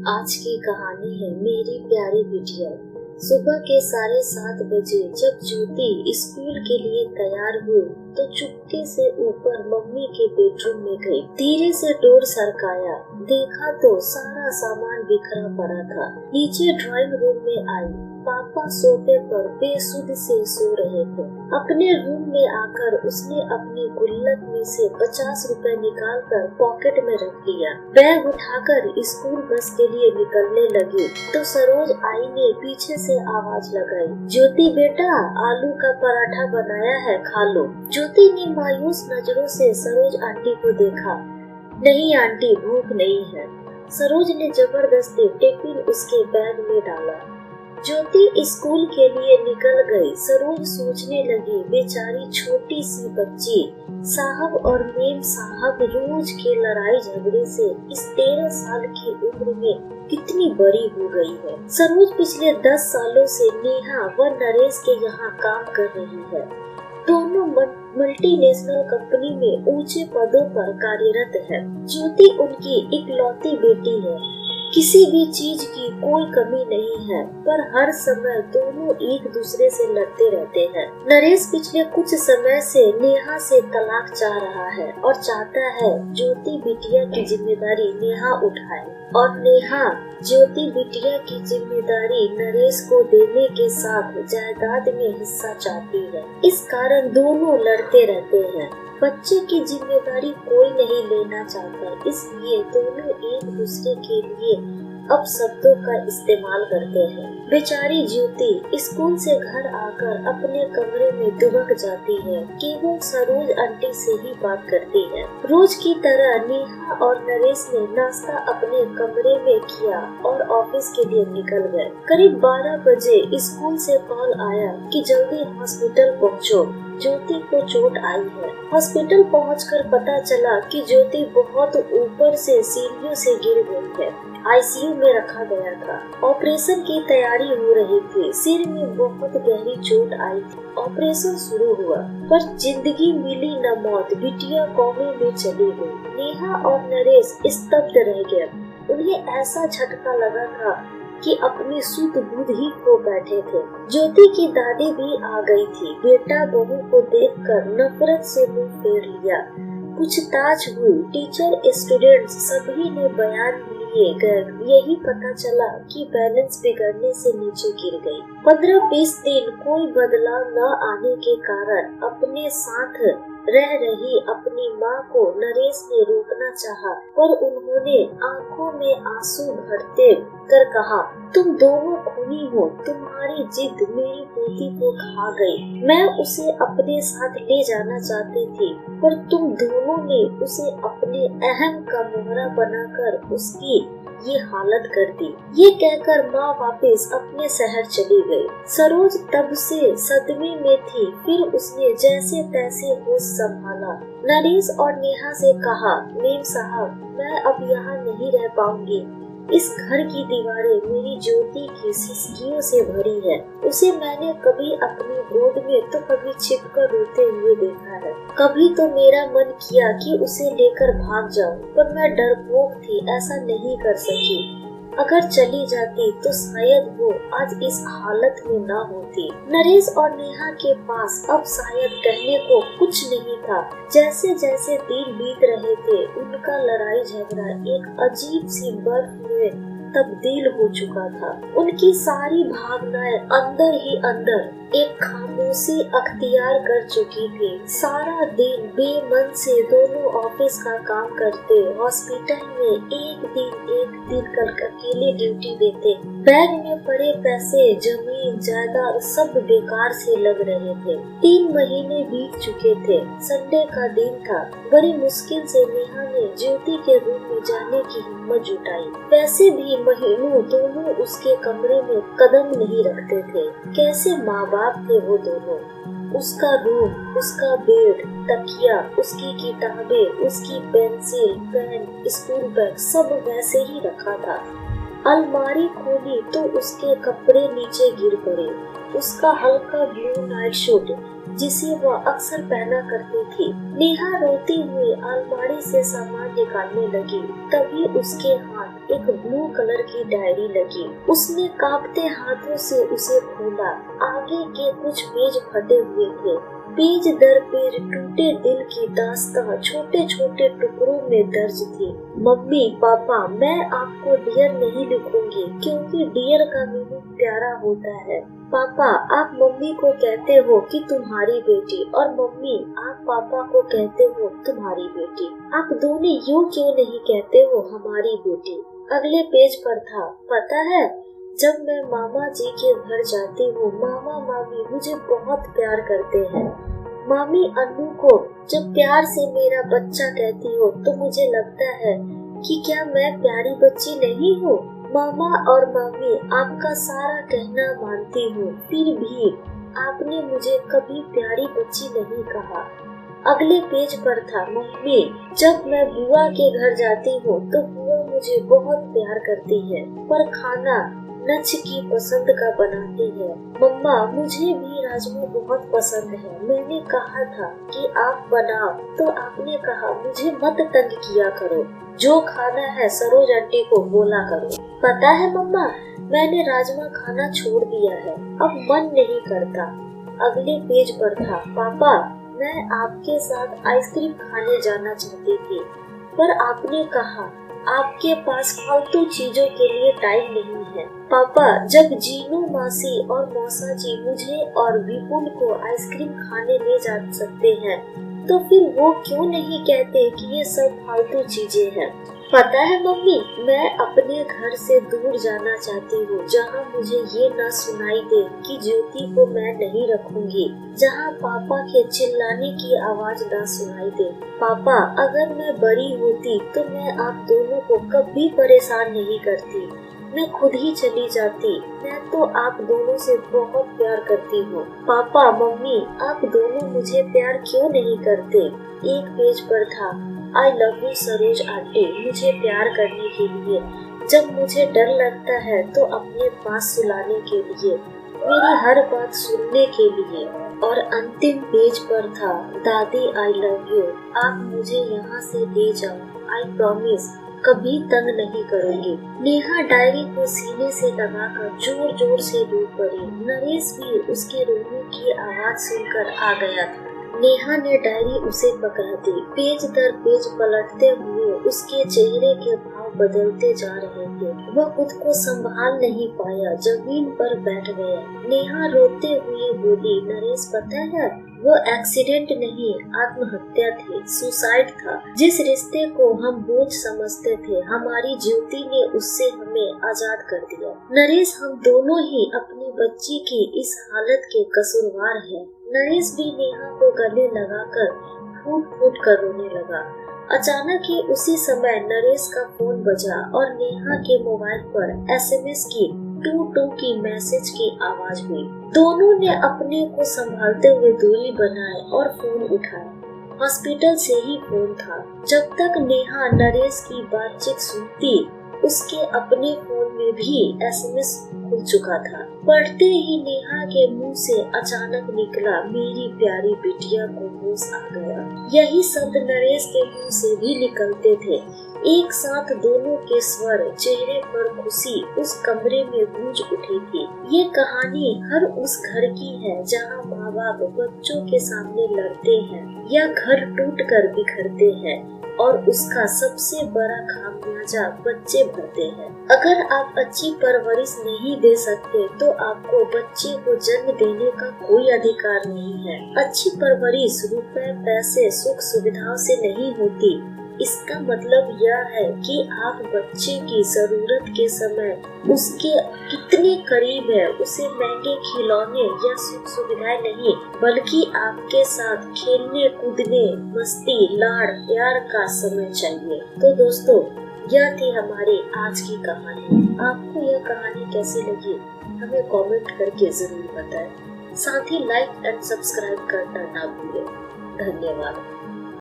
आज की कहानी है मेरी प्यारी बिटिया। सुबह के 7:30 बजे जब ज्योति स्कूल के लिए तैयार हुई तो चुपके से ऊपर मम्मी के बेडरूम में गई। धीरे से डोर सरकाया, देखा तो सारा सामान बिखरा पड़ा था। नीचे ड्राइंग रूम में आई, पापा सोफे पर बेसुध से सो रहे थे। अपने रूम में आकर उसने अपनी गुल्लक में से 50 रुपए निकाल कर पॉकेट में रख लिया। बैग उठाकर स्कूल बस के लिए निकलने लगी तो सरोज आई ने पीछे से आवाज लगाई, ज्योति बेटा, आलू का पराठा बनाया है, खा लो। ज्योति ने मायूस नजरों से सरोज आंटी को देखा। नहीं आंटी, भूख नहीं है। सरोज ने जबरदस्ती टिफिन उसके बैग में डाला। ज्योति स्कूल के लिए निकल गई। सरोज सोचने लगी, बेचारी छोटी सी बच्ची, साहब और मेम साहब रोज के लड़ाई झगड़े से इस 13 साल की उम्र में कितनी बड़ी हो गई है। सरोज पिछले 10 सालों से नेहा व नरेश के यहाँ काम कर रही है। दोनों मल्टीनेशनल कंपनी में ऊंचे पदों पर कार्यरत है। ज्योति उनकी इकलौती बेटी है। किसी भी चीज की कोई कमी नहीं है, पर हर समय दोनों एक दूसरे से लड़ते रहते हैं। नरेश पिछले कुछ समय से नेहा से तलाक चाह रहा है और चाहता है ज्योति बिटिया की जिम्मेदारी नेहा उठाए, और नेहा ज्योति बिटिया की जिम्मेदारी नरेश को देने के साथ जायदाद में हिस्सा चाहती है। इस कारण दोनों लड़ते रहते हैं। बच्चे की जिम्मेदारी कोई नहीं लेना चाहता, इसलिए दोनों एक दूसरे के लिए अपशब्दों का इस्तेमाल करते हैं। बेचारी ज्योति स्कूल से घर आकर अपने कमरे में दुबक जाती है, केवल सरोज आंटी से ही बात करती है। रोज की तरह नेहा और नरेश ने नाश्ता अपने कमरे में किया और ऑफिस के लिए निकल गए। करीब 12 बजे स्कूल से कॉल आया कि जल्दी हॉस्पिटल पहुँचो, ज्योति को चोट आई है। हॉस्पिटल पहुंचकर पता चला कि ज्योति बहुत ऊपर से सीढ़ियों से गिर गई है। आईसीयू में रखा गया था। ऑपरेशन की तैयारी हो रही थी। सिर में बहुत गहरी चोट आई थी। ऑपरेशन शुरू हुआ, पर जिंदगी मिली न मौत। बिटिया कोमे में चली गई। नेहा और नरेश स्तब्ध रह गए। उन्हें ऐसा झटका लगा था कि अपनी शुद्ध बुद्ध ही खो बैठे थे। ज्योति की दादी भी आ गई थी। बेटा बहू को देखकर नफरत से मुंह फेर लिया। पूछताछ हुई। टीचर, स्टूडेंट्स सभी ने बयान लिए गए। यही पता चला कि बैलेंस बिगड़ने से नीचे गिर गई। 15-20 दिन कोई बदलाव न आने के कारण अपने साथ रह रही अपनी माँ को नरेश ने रोकना चाहा, पर उन्होंने आंखों में आंसू भरते कर कहा, तुम दोनों खूनी हो, तुम्हारी जिद मेरी पोती को खा गई। मैं उसे अपने साथ ले जाना चाहती थी, पर तुम दोनों ने उसे अपने अहम का मोहरा बनाकर उसकी ये हालत कर दी। ये कहकर माँ वापस अपने शहर चली गई। सरोज तब से सदमे में थी। फिर उसने जैसे तैसे होश संभाला। नरेश और नेहा से कहा, मेम साहब, मैं अब यहाँ नहीं रह पाऊंगी। इस घर की दीवारें मेरी ज्योति की सिसकियों से भरी है। उसे मैंने कभी अपनी गोद में तो कभी छिपकर रोते हुए देखा है। कभी तो मेरा मन किया कि उसे लेकर भाग जाऊं, पर मैं डरपोक थी, ऐसा नहीं कर सकी। अगर चली जाती तो शायद वो आज इस हालत में न होती। नरेश और नेहा के पास अब शायद कहने को कुछ नहीं था। जैसे जैसे दिन बीत रहे थे, उनका लड़ाई झगड़ा एक अजीब सी बर्फ में तब्दील हो चुका था। उनकी सारी भावनाएं अंदर ही अंदर एक खामोशी अख्तियार कर चुकी थी। सारा दिन बेमन से दोनों ऑफिस का काम करते, हॉस्पिटल में एक दिन कल अकेले ड्यूटी देते। बैग में पड़े पैसे, जमीन जायदाद सब बेकार से लग रहे थे। 3 महीने बीत चुके थे। संडे का दिन था। बड़ी मुश्किल से नेहा ने ज्योति के रूम में जाने की हिम्मत जुटाई। वैसे भी महीनों दोनों उसके कमरे में कदम नहीं रखते थे। कैसे माँ बाप थे वो दोनों। उसका रूम, उसका बेड, तकिया, उसकी किताबें, उसकी पेंसिल, पेन, स्कूल बैग सब वैसे ही रखा था। अलमारी खोली तो उसके कपड़े नीचे गिर पड़े। उसका हल्का ब्लू नाइट सूट जिसे वह अक्सर पहना करती थी। नेहा रोती हुई अलमारी से सामान निकालने लगी, तभी उसके हाथ एक ब्लू कलर की डायरी लगी। उसने कांपते हाथों से उसे खोला। आगे के कुछ पेज फटे हुए थे। पेज दर पेज टूटे दिल की दास्तां छोटे छोटे टुकड़ों में दर्ज थी। मम्मी पापा, मैं आपको डियर नहीं लिखूंगी, क्योंकि डियर का मीनिंग प्यारा होता है। पापा, आप मम्मी को कहते हो कि तुम्हारी बेटी, और मम्मी आप पापा को कहते हो तुम्हारी बेटी। आप दोनों यूँ क्यों नहीं कहते हो हमारी बेटी। अगले पेज पर था, पता है जब मैं मामा जी के घर जाती हूँ, मामा मामी मुझे बहुत प्यार करते हैं। मामी अन्नू को जब प्यार से मेरा बच्चा कहती हो तो मुझे लगता है कि क्या मैं प्यारी बच्ची नहीं हूँ। मामा और मामी आपका सारा कहना मानती हूँ, फिर भी आपने मुझे कभी प्यारी बच्ची नहीं कहा। अगले पेज पर था, मम्मी जब मैं बुआ के घर जाती हूँ तो बुआ मुझे बहुत प्यार करती है, पर खाना नच की पसंद का बनाती है। मम्मा मुझे भी राजमा बहुत पसंद है। मैंने कहा था कि आप बनाओ तो आपने कहा मुझे मत तंग किया करो, जो खाना है सरोज आंटी को बोला करो। पता है मम्मा, मैंने राजमा खाना छोड़ दिया है, अब मन नहीं करता। अगले पेज पर था, पापा मैं आपके साथ आइसक्रीम खाने जाना चाहती थी, पर आपने कहा आपके पास फालतू चीजों के लिए टाइम नहीं है। पापा जब जीनू मासी और मौसा जी मुझे और विपुल को आइसक्रीम खाने ले जा सकते हैं, तो फिर वो क्यों नहीं कहते कि ये सब फालतू चीजें हैं। पता है मम्मी, मैं अपने घर से दूर जाना चाहती हूँ, जहाँ मुझे ये न सुनाई दे कि ज्योति को मैं नहीं रखूंगी, जहाँ पापा के चिल्लाने की आवाज न सुनाई दे। पापा अगर मैं बड़ी होती तो मैं आप दोनों को कभी परेशान नहीं करती, मैं खुद ही चली जाती। मैं तो आप दोनों से बहुत प्यार करती हूँ। पापा मम्मी आप दोनों मुझे प्यार क्यों नहीं करते। एक पेज पर था, I love you Saroj aunty, मुझे प्यार करने के लिए, जब मुझे डर लगता है तो अपने पास सुलाने के लिए, मेरी हर बात सुनने के लिए। और अंतिम पेज पर था, दादी आई लव यू, आप मुझे यहाँ से ले जाओ, आई प्रॉमिस कभी तंग नहीं करूँगी। नेहा डायरी को सीने से लगाकर जोर जोर से रो पड़ी। नरेश भी उसके रोने की आवाज सुनकर आ गया था। नेहा ने डायरी उसे पकड़ा दी। पेज दर पेज पलटते हुए उसके चेहरे के भाव बदलते जा रहे थे। वह खुद को संभाल नहीं पाया, जमीन पर बैठ गया। नेहा रोते हुए बोली, नरेश पता है वो एक्सीडेंट नहीं, आत्महत्या थी, सुसाइड था। जिस रिश्ते को हम बोझ समझते थे, हमारी ज्योति ने उससे हमें आजाद कर दिया। नरेश हम दोनों ही अपनी बच्ची की इस हालत के कसूरवार हैं। नरेश भी नेहा को गले लगाकर फूट फूट कर रोने लगा। अचानक ही उसी समय नरेश का फोन बजा और नेहा के मोबाइल पर SMS की टू की मैसेज की आवाज हुई। दोनों ने अपने को संभालते हुए दूरी बनाए और फोन उठाया। हॉस्पिटल से ही फोन था। जब तक नेहा नरेश की बातचीत सुनती, उसके अपने फोन में भी SMS खुल चुका था। पढ़ते ही नेहा के मुंह से अचानक निकला, मेरी प्यारी बिटिया को होश आ गया। यही शब्द नरेश के मुंह से भी निकलते थे। एक साथ दोनों के स्वर, चेहरे पर खुशी उस कमरे में गूंज उठी थी। ये कहानी हर उस घर की है जहाँ माँ बाप बच्चों के सामने लड़ते हैं या घर टूट कर बिखरते हैं, और उसका सबसे बड़ा खामियाजा बच्चे भरते हैं। अगर आप अच्छी परवरिश नहीं दे सकते तो आपको बच्चे को जन्म देने का कोई अधिकार नहीं है। अच्छी परवरिश रुपए पैसे सुख सुविधाओं से नहीं होती। इसका मतलब यह है कि आप बच्चे की जरूरत के समय उसके कितने करीब है। उसे महंगे खिलौने या सुख सुविधाएं नहीं, बल्कि आपके साथ खेलने कूदने, मस्ती, लाड़ प्यार का समय चाहिए। तो दोस्तों, यह थी हमारी आज की कहानी। आपको यह कहानी कैसी लगी हमें कमेंट करके जरूर बताएं। साथ ही लाइक एंड सब्सक्राइब करना ना भूलें। धन्यवाद।